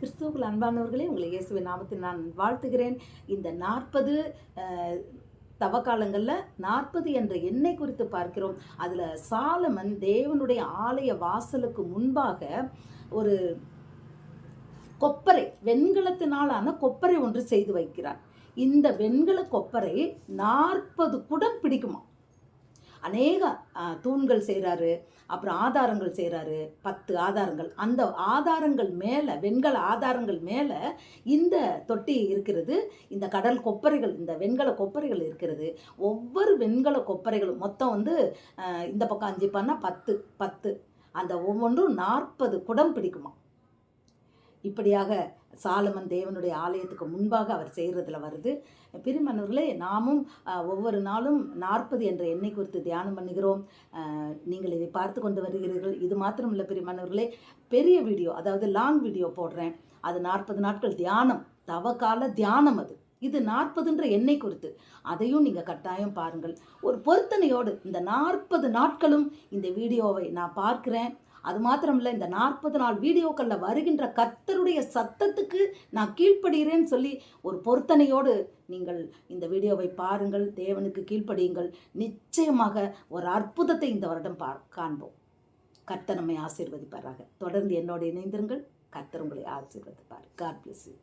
கிறிஸ்துவுக்குள் அன்பானவர்களே, உங்களை இயேசுவின் நாமத்தில் நான் வாழ்த்துகிறேன். இந்த 40 தவக்காலங்களில் 40 என்ற எண்ணை குறித்து பார்க்கிறோம். அதில் சாலமன் தேவனுடைய ஆலய வாசலுக்கு முன்பாக ஒரு கொப்பரை, வெண்கலத்தினாலான கொப்பரை ஒன்று செய்து வைக்கிறார். இந்த வெண்கல கொப்பரை 40 குடம் பிடிக்குமா. அநேக தூண்கள் செய்கிறாரு, அப்புறம் ஆதாரங்கள் செய்கிறாரு, 10 ஆதாரங்கள். அந்த ஆதாரங்கள் மேலே, வெண்கல ஆதாரங்கள் மேலே இந்த தொட்டி இருக்கிறது. இந்த கடல் கொப்பரைகள், இந்த வெண்கல கொப்பரைகள் இருக்கிறது. ஒவ்வொரு வெண்கல கொப்பரைகளும் மொத்தம் இந்த பக்கம் 5 பண்ணால் 10 அந்த ஒவ்வொன்றும் 40 குடம் பிடிக்குமா. இப்படியாக சாலமன் தேவனுடைய ஆலயத்துக்கு முன்பாக அவர் செய்கிறதுல வருது. பிரியமானவர்களே, நாமும் ஒவ்வொரு நாளும் 40 என்ற எண்ணெய் குறித்து தியானம் பண்ணுகிறோம். நீங்கள் இதை பார்த்து கொண்டு வருகிறீர்கள். இது மாத்திரம் இல்லை பிரியமானவர்களே, பெரிய வீடியோ, அதாவது லாங் வீடியோ போடுறேன். அது 40 நாட்கள் தியானம், தவக்கால தியானம். இது 40ன்ற எண்ணெய் குறித்து. அதையும் நீங்கள் கட்டாயம் பாருங்கள். ஒரு பொருத்தனையோடு இந்த 40 நாட்களும் இந்த வீடியோவை நான் பார்க்கிறேன். அது மாத்திரமில்லை, இந்த 40 நாள் வீடியோக்களில் வருகின்ற கர்த்தருடைய சத்தத்துக்கு நான் கீழ்ப்படுகிறேன்னு சொல்லி ஒரு பொருத்தனையோடு நீங்கள் இந்த வீடியோவை பாருங்கள். தேவனுக்கு கீழ்ப்படியுங்கள். நிச்சயமாக ஒரு அற்புதத்தை இந்த வருடம் காண்போம். கர்த்தர் நம்மை ஆசீர்வதிப்பாராக. தொடர்ந்து என்னோடு இணைந்திருங்கள். கர்த்தர் உங்களை ஆசீர்வதிப்பார். God bless you.